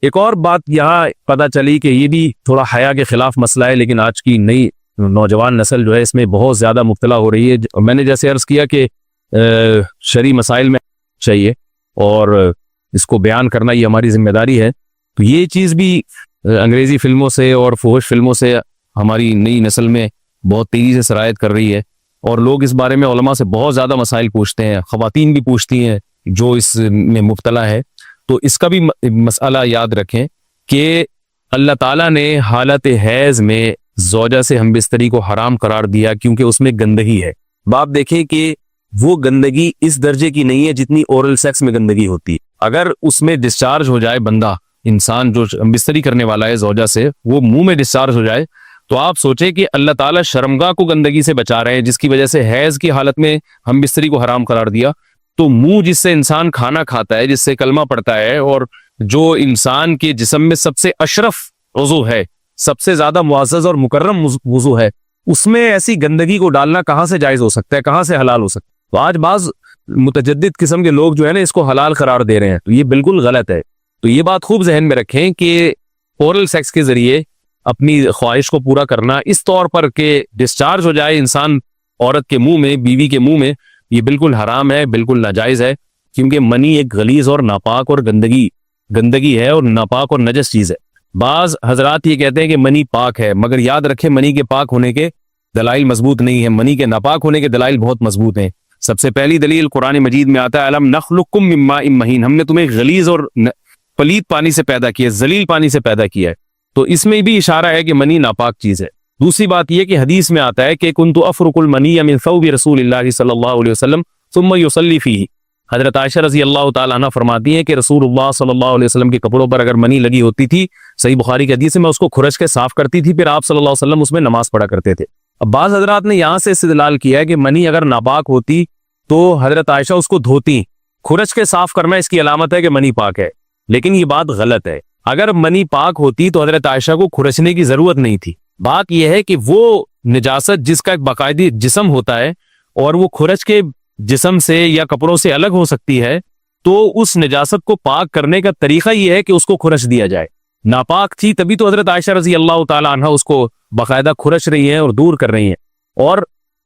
ایک اور بات یہاں پتہ چلی کہ یہ بھی تھوڑا حیا کے خلاف مسئلہ ہے، لیکن آج کی نئی نوجوان نسل جو ہے اس میں بہت زیادہ مبتلا ہو رہی ہے. میں نے جیسے عرض کیا کہ شرعی مسائل میں چاہیے اور اس کو بیان کرنا یہ ہماری ذمہ داری ہے. تو یہ چیز بھی انگریزی فلموں سے اور فحش فلموں سے ہماری نئی نسل میں بہت تیزی سے سرایت کر رہی ہے، اور لوگ اس بارے میں علماء سے بہت زیادہ مسائل پوچھتے ہیں، خواتین بھی پوچھتی ہیں جو اس میں مبتلا ہے. تو اس کا بھی مسئلہ یاد رکھیں کہ اللہ تعالیٰ نے حالت حیض میں زوجہ سے ہم بستری کو حرام قرار دیا کیونکہ اس میں گندگی ہے. آپ دیکھیں کہ وہ گندگی اس درجے کی نہیں ہے جتنی اورل سیکس میں گندگی ہوتی ہے. اگر اس میں ڈسچارج ہو جائے بندہ، انسان جو بستری کرنے والا ہے زوجہ سے، وہ منہ میں ڈسچارج ہو جائے، تو آپ سوچیں کہ اللہ تعالیٰ شرمگاہ کو گندگی سے بچا رہے ہیں جس کی وجہ سے حیض کی حالت میں ہم بستری کو حرام قرار دیا. تو منہ جس سے انسان کھانا کھاتا ہے، جس سے کلمہ پڑتا ہے، اور جو انسان کے جسم میں سب سے اشرف عضو ہے، سب سے زیادہ معزز اور مکرم وضو ہے، اس میں ایسی گندگی کو ڈالنا کہاں سے جائز ہو سکتا ہے، کہاں سے حلال ہو سکتا ہے؟ تو آج بعض متجدد قسم کے لوگ جو ہے نا اس کو حلال قرار دے رہے ہیں، تو یہ بالکل غلط ہے. تو یہ بات خوب ذہن میں رکھیں کہ اورل سیکس کے ذریعے اپنی خواہش کو پورا کرنا اس طور پر کہ ڈسچارج ہو جائے انسان عورت کے منہ میں، بیوی کے منہ میں، یہ بالکل حرام ہے، بالکل ناجائز ہے. کیونکہ منی ایک غلیظ اور ناپاک اور گندگی ہے اور ناپاک اور نجس چیز ہے. بعض حضرات یہ کہتے ہیں کہ منی پاک ہے، مگر یاد رکھیں منی کے پاک ہونے کے دلائل مضبوط نہیں ہیں، منی کے ناپاک ہونے کے دلائل بہت مضبوط ہیں. سب سے پہلی دلیل قرآن مجید میں آتا ہے الم نخلقکم من ماء مہین، ہم نے تمہیں غلیظ اور پلید پانی سے پیدا کیا، ذلیل پانی سے پیدا کیا ہے. تو اس میں بھی اشارہ ہے کہ منی ناپاک چیز ہے. دوسری بات یہ کہ حدیث میں آتا ہے کہ کنت افرق المنی من ثوب رسول اللہ صلی اللہ علیہ وسلم ثم یصلی فیہ. حضرت عائشہ رضی اللہ تعالی عنہ فرماتی ہیں کہ رسول اللہ صلی اللہ علیہ وسلم کے کپڑوں پر اگر منی لگی ہوتی تھی، صحیح بخاری کی حدیث میں، اس کو کھرچ کے صاف کرتی تھی، پھر آپ صلی اللہ علیہ وسلم اس میں نماز پڑھا کرتے تھے. اب بعض حضرات نے یہاں سے استدلال کیا ہے کہ منی اگر ناپاک ہوتی تو حضرت عائشہ اس کو دھوتی، کھرچ کے صاف کرنا اس کی علامت ہے کہ منی پاک ہے. لیکن یہ بات غلط ہے. اگر منی پاک ہوتی تو حضرت عائشہ کو کھرچنے کی ضرورت نہیں تھی. بات یہ ہے کہ وہ نجاست جس کا ایک باقاعدی جسم ہوتا ہے اور وہ کھرچ کے جسم سے یا کپڑوں سے الگ ہو سکتی ہے، تو اس نجاست کو پاک کرنے کا طریقہ یہ ہے کہ اس کو کھرچ دیا جائے. ناپاک تھی تبھی تو حضرت عائشہ رضی اللہ تعالی عنہ اس کو باقاعدہ کھرچ رہی ہیں اور دور کر رہی ہیں. اور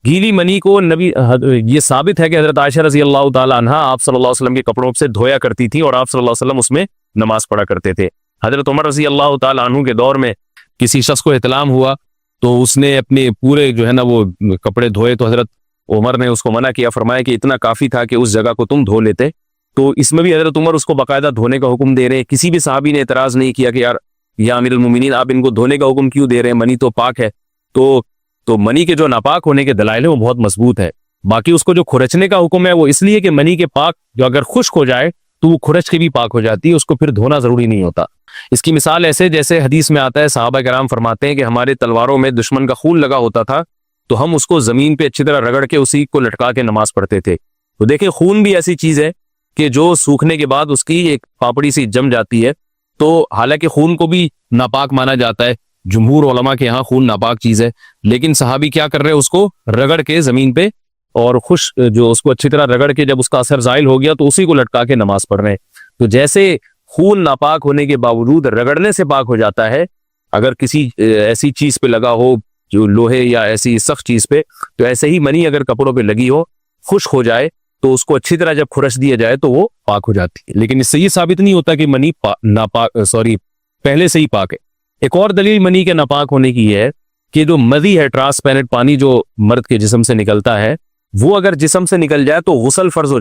گیلی منی کو یہ ثابت ہے کہ حضرت عائشہ رضی اللہ تعالی عنہ آپ صلی اللہ علیہ وسلم کے کپڑوں سے دھویا کرتی تھی اور آپ صلی اللہ علیہ وسلم اس میں نماز پڑھا کرتے تھے. حضرت عمر رضی اللہ تعالی عنہ کے دور میں کسی شخص کو احتلام ہوا تو اس نے اپنے پورے جو ہے نا وہ کپڑے دھوئے، تو حضرت عمر نے اس کو منع کیا، فرمایا کہ اتنا کافی تھا کہ اس جگہ کو تم دھو لیتے. تو اس میں بھی حضرت عمر اس کو باقاعدہ دھونے کا حکم دے رہے ہیں. کسی بھی صحابی نے اعتراض نہیں کیا کہ یار یا امیر المومنین آپ ان کو دھونے کا حکم کیوں دے رہے ہیں، منی تو پاک ہے. تو منی کے جو ناپاک ہونے کے دلائل ہیں وہ بہت مضبوط ہے. باقی اس کو جو کھرچنے کا حکم ہے وہ اس لیے کہ منی کے پاک جو اگر خشک ہو جائے تو وہ کھرچ کے بھی پاک ہو جاتی ہے، اس کو پھر دھونا ضروری نہیں ہوتا. اس کی مثال ایسے جیسے حدیث میں آتا ہے، صحابہ کرام فرماتے ہیں کہ ہمارے تلواروں میں دشمن کا خون لگا ہوتا تھا تو ہم اس کو زمین پہ اچھی طرح رگڑ کے اسی کو لٹکا کے نماز پڑھتے تھے. تو دیکھیں خون بھی ایسی چیز ہے کہ جو سوکھنے کے بعد اس کی ایک پاپڑی سی جم جاتی ہے. تو حالانکہ خون کو بھی ناپاک مانا جاتا ہے، جمہور علماء کے ہاں خون ناپاک چیز ہے، لیکن صحابی کیا کر رہے ہیں، اس کو رگڑ کے زمین پہ اور جو اس کو اچھی طرح رگڑ کے جب اس کا اثر زائل ہو گیا تو اسی کو لٹکا کے نماز پڑھ رہے ہیں. تو جیسے خون ناپاک ہونے کے باوجود رگڑنے سے پاک ہو جاتا ہے، اگر کسی ایسی چیز پہ لگا ہو جو لوہے یا ایسی سخت چیز پہ، تو ایسے ہی منی اگر کپڑوں پہ لگی ہو، خشک ہو جائے تو اس کو اچھی طرح جب کھرچ دیا جائے تو وہ پاک ہو جاتی ہے. لیکن اس سے یہ ثابت نہیں ہوتا کہ منی پہلے سے ہی پاک ہے. ایک اور دلیل منی کے ناپاک ہونے کی ہے کہ جو مذی ہے، ٹرانسپیرنٹ پانی جو مرد کے جسم سے نکلتا ہے، وہ اگر جسم سے نکل جائے تو وضو فرض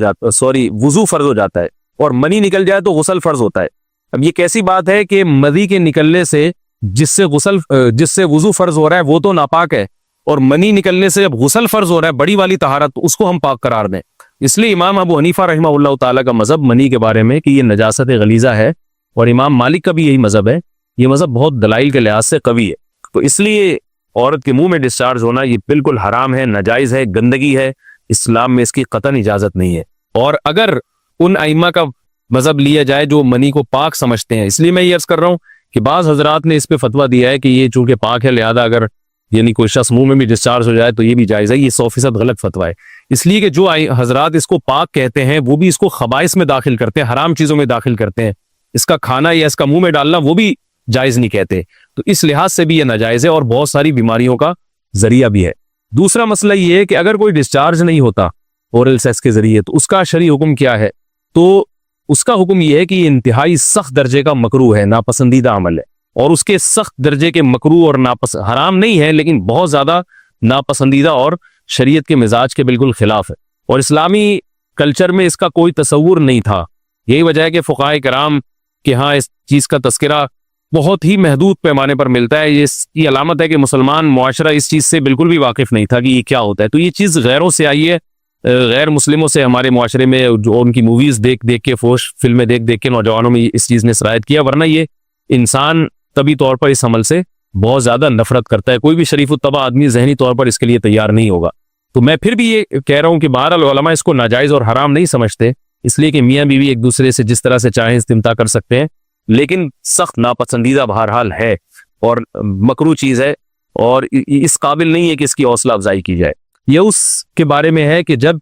ہو جاتا ہے، اور منی نکل جائے تو غسل فرض ہوتا ہے. اب یہ کیسی بات ہے کہ مذی کے نکلنے سے جس سے وضو فرض ہو رہا ہے وہ تو ناپاک ہے، اور منی نکلنے سے جب غسل فرض ہو رہا ہے بڑی والی طہارت، تو اس کو ہم پاک قرار دیں. اس لیے امام ابو حنیفہ رحمہ اللہ تعالیٰ کا مذہب منی کے بارے میں کہ یہ نجاست غلیظہ ہے، اور امام مالک کا بھی یہی مذہب ہے. یہ مذہب بہت دلائل کے لحاظ سے قوی ہے. تو اس لیے عورت کے منہ میں ڈسچارج ہونا یہ بالکل حرام ہے، ناجائز ہے، گندگی ہے، اسلام میں اس کی قطعاً اجازت نہیں ہے. اور اگر ان ائمہ کا مذہب لیا جائے جو منی کو پاک سمجھتے ہیں، اس لیے میں یہ عرض کر رہا ہوں کہ بعض حضرات نے اس پہ فتویٰ دیا ہے کہ یہ چونکہ پاک ہے لہذا اگر یعنی کوئی شخص منہ میں بھی ڈسچارج ہو جائے تو یہ بھی جائز ہے. یہ 100% غلط فتویٰ ہے. اس لیے کہ جو حضرات اس کو پاک کہتے ہیں وہ بھی اس کو خبائث میں داخل کرتے ہیں، حرام چیزوں میں داخل کرتے ہیں. اس کا کھانا یا اس کا منہ میں ڈالنا وہ بھی جائز نہیں کہتے. تو اس لحاظ سے بھی یہ ناجائز ہے اور بہت ساری بیماریوں کا ذریعہ بھی ہے. دوسرا مسئلہ یہ ہے کہ اگر کوئی ڈسچارج نہیں ہوتا اورل سیکس کے ذریعے تو اس کا شرعی حکم کیا ہے؟ تو اس کا حکم یہ ہے کہ یہ انتہائی سخت درجے کا مکروہ ہے، ناپسندیدہ عمل ہے. اور اس کے سخت درجے کے مکروہ اور حرام نہیں ہے لیکن بہت زیادہ ناپسندیدہ اور شریعت کے مزاج کے بالکل خلاف ہے. اور اسلامی کلچر میں اس کا کوئی تصور نہیں تھا. یہی وجہ ہے کہ فقہائے کرام کے ہاں اس چیز کا تذکرہ بہت ہی محدود پیمانے پر ملتا ہے. یہ اس کی علامت ہے کہ مسلمان معاشرہ اس چیز سے بالکل بھی واقف نہیں تھا کہ یہ کیا ہوتا ہے. تو یہ چیز غیروں سے آئی ہے، غیر مسلموں سے ہمارے معاشرے میں، جو ان کی موویز دیکھ دیکھ کے، فوش فلمیں دیکھ دیکھ کے نوجوانوں میں اس چیز نے سرایت کیا. ورنہ یہ انسان طبی طور پر اس عمل سے بہت زیادہ نفرت کرتا ہے. کوئی بھی شریف الطبع آدمی ذہنی طور پر اس کے لیے تیار نہیں ہوگا. تو میں پھر بھی یہ کہہ رہا ہوں کہ بہرحال علماء اس کو ناجائز اور حرام نہیں سمجھتے، اس لیے کہ میاں بیوی ایک دوسرے سے جس طرح سے چاہیں استمتاع کر سکتے ہیں، لیکن سخت ناپسندیدہ بہرحال ہے اور مکروہ چیز ہے اور اس قابل نہیں ہے کہ اس کی حوصلہ افزائی کی جائے. یہ اس کے بارے میں ہے کہ جب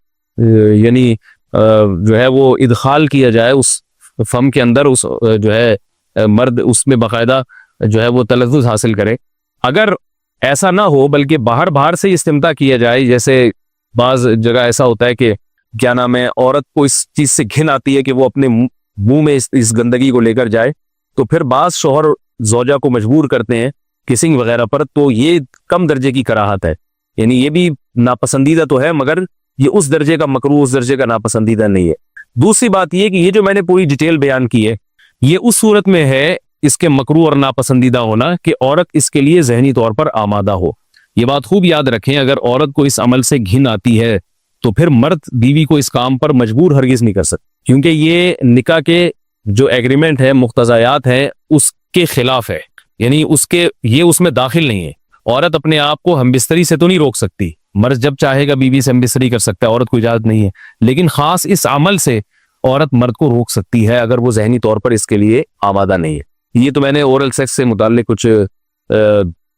یعنی جو ہے وہ ادخال کیا جائے اس فم کے اندر، اس جو ہے مرد اس میں باقاعدہ جو ہے وہ تلذذ حاصل کرے. اگر ایسا نہ ہو بلکہ باہر سے استمتاع کیا جائے، جیسے بعض جگہ ایسا ہوتا ہے کہ کیا نام ہے عورت کو اس چیز سے گھن آتی ہے کہ وہ اپنے منہ میں اس گندگی کو لے کر جائے، تو پھر بعض شوہر زوجہ کو مجبور کرتے ہیں کسنگ وغیرہ پر، تو یہ کم درجے کی کراہت ہے. یعنی یہ بھی ناپسندیدہ تو ہے مگر یہ اس درجے کا مکروہ، اس درجے کا ناپسندیدہ نہیں ہے. دوسری بات یہ کہ یہ جو میں نے پوری ڈیٹیل بیان کی ہے یہ اس صورت میں ہے اس کے مکروہ اور ناپسندیدہ ہونا کہ عورت اس کے لیے ذہنی طور پر آمادہ ہو. یہ بات خوب یاد رکھیں، اگر عورت کو اس عمل سے گھن آتی ہے تو پھر مرد بیوی کو اس کام پر مجبور ہرگز نہیں کر سکتا، کیونکہ یہ نکاح کے جو ایگریمنٹ ہے، مقتضیات ہیں، اس کے خلاف ہے. یعنی یہ اس میں داخل نہیں ہے. عورت اپنے آپ کو ہم بستری سے تو نہیں روک سکتی، مرد جب چاہے گا بیوی سے ہم بستری کر سکتا ہے، عورت کو اجازت نہیں ہے. لیکن خاص اس عمل سے عورت مرد کو روک سکتی ہے اگر وہ ذہنی طور پر اس کے لیے آمادہ نہیں ہے. یہ تو میں نے اورل سیکس سے متعلق کچھ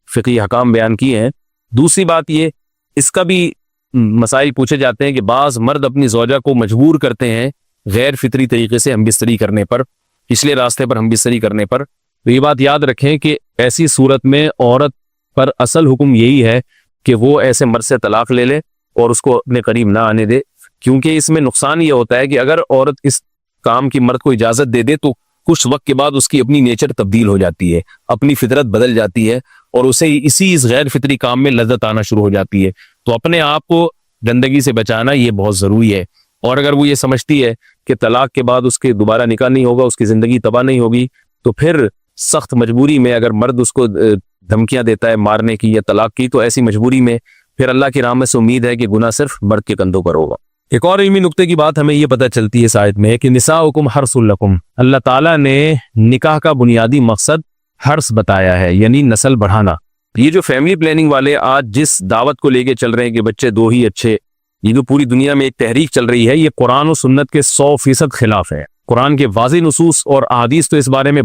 فقہی حکام بیان کیے ہیں. دوسری بات یہ، اس کا بھی مسائل پوچھے جاتے ہیں کہ بعض مرد اپنی زوجہ کو مجبور کرتے ہیں غیر فطری طریقے سے ہم بستری کرنے پر، پچھلے راستے پر ہم بستری کرنے پر. تو یہ بات یاد رکھیں کہ ایسی صورت میں عورت پر اصل حکم یہی ہے کہ وہ ایسے مرد سے طلاق لے لے اور اس کو اپنے قریب نہ آنے دے، کیونکہ اس میں نقصان یہ ہوتا ہے کہ اگر عورت اس کام کی مرد کو اجازت دے دے تو کچھ وقت کے بعد اس کی اپنی نیچر تبدیل ہو جاتی ہے، اپنی فطرت بدل جاتی ہے اور اسے اس غیر فطری کام میں لذت آنا شروع ہو جاتی ہے. تو اپنے آپ کو گندگی سے بچانا یہ بہت ضروری ہے. اور اگر وہ یہ سمجھتی ہے کہ طلاق کے بعد اس کے دوبارہ نکاح نہیں ہوگا، اس کی زندگی تباہ نہیں ہوگی، تو پھر سخت مجبوری میں اگر مرد اس کو دھمکیاں دیتا ہے مارنے کی یا طلاق کی، تو ایسی مجبوری میں پھر اللہ کی رحمت سے امید ہے کہ گناہ صرف مرد کے کندھوں پر ہوگا. ایک اور علمی نقطے کی بات ہمیں یہ پتہ چلتی ہے اس آیت میں کہ نساؤکم حرث لکم، اللہ تعالیٰ نے نکاح کا بنیادی مقصد حرث بتایا ہے، یعنی نسل بڑھانا. یہ جو فیملی پلاننگ والے آج جس دعوت کو لے کے چل رہے ہیں کہ بچے دو ہی اچھے، یہ جو پوری دنیا میں ایک تحریک چل رہی ہے، یہ قرآن و سنت کے 100% خلاف ہے. قرآن کے واضح نصوص اور احادیث تو اس بارے میں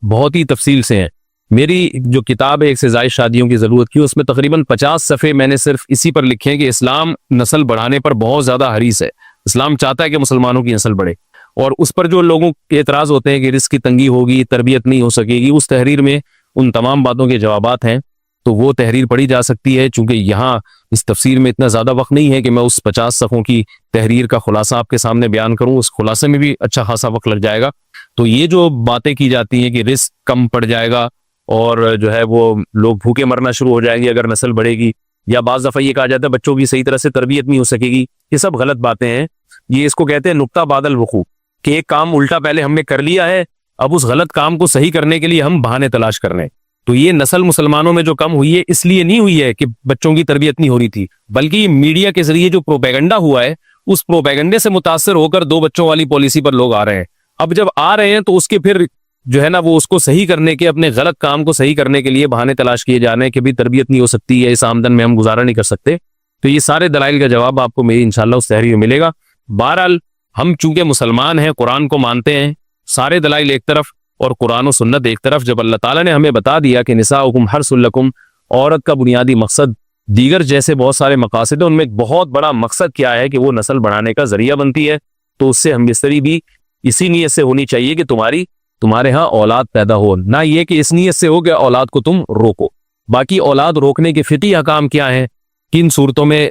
بہت ہی تفصیل سے ہیں. میری جو کتاب ہے ایک سے زائد شادیوں کی ضرورت کی، اس میں تقریباً 50 صفحے میں نے صرف اسی پر لکھے ہیں کہ اسلام نسل بڑھانے پر بہت زیادہ حریص ہے. اسلام چاہتا ہے کہ مسلمانوں کی نسل بڑھے، اور اس پر جو لوگوں کے اعتراض ہوتے ہیں کہ رزق کی تنگی ہوگی، تربیت نہیں ہو سکے گی، اس تحریر میں ان تمام باتوں کے جوابات ہیں. تو وہ تحریر پڑھی جا سکتی ہے. چونکہ یہاں اس تفسیر میں اتنا زیادہ وقت نہیں ہے کہ میں اس 50 صفحوں کی تحریر کا خلاصہ آپ کے سامنے بیان کروں، اس خلاصے میں بھی اچھا خاصا وقت لگ جائے گا. تو یہ جو باتیں کی جاتی ہیں کہ رزق کم پڑ جائے گا اور جو ہے وہ لوگ بھوکے مرنا شروع ہو جائیں گے اگر نسل بڑھے گی، یا بعض دفعہ یہ کہا جاتا ہے بچوں کی صحیح طرح سے تربیت نہیں ہو سکے گی، یہ سب غلط باتیں ہیں. یہ اس کو کہتے ہیں نقطہ بعد الوقوع، کہ ایک کام الٹا پہلے ہم نے کر لیا ہے، اب اس غلط کام کو صحیح کرنے کے لیے ہم بہانے تلاش کر رہے ہیں. تو یہ نسل مسلمانوں میں جو کم ہوئی ہے اس لیے نہیں ہوئی ہے کہ بچوں کی تربیت نہیں ہو رہی تھی، بلکہ یہ میڈیا کے ذریعے جو پروپیگنڈا ہوا ہے اس پروپیگنڈے سے متاثر ہو کر 2 بچوں والی پالیسی پر لوگ آ رہے ہیں. اب جب آ رہے ہیں تو اس کے پھر جو ہے نا وہ اس کو صحیح کرنے کے، اپنے غلط کام کو صحیح کرنے کے لیے بہانے تلاش کیے جا رہے ہیں کہ بھی تربیت نہیں ہو سکتی ہے، اس آمدن میں ہم گزارا نہیں کر سکتے. تو یہ سارے دلائل کا جواب آپ کو میری انشاءاللہ اس تحریر میں ملے گا. بہرحال ہم چونکہ مسلمان ہیں، قرآن کو مانتے ہیں، سارے دلائل ایک طرف اور قرآن و سنت ایک طرف، جب اللہ تعالیٰ نے ہمیں بتا دیا کہ نساؤکم حرث لکم، عورت کا بنیادی مقصد دیگر جیسے بہت سارے مقاصد ہیں، ان میں ایک بہت بڑا مقصد کیا ہے کہ وہ نسل بڑھانے کا ذریعہ بنتی ہے. تو اس سے ہم بستری بھی اسی نیت سے ہونی چاہیے کہ تمہاری تمہارے ہاں اولاد پیدا ہو، نہ یہ کہ اس نیت سے ہو کہ اولاد کو تم روکو۔ باقی اولاد روکنے کے فقہی احکام کیا ہیں، کن صورتوں میں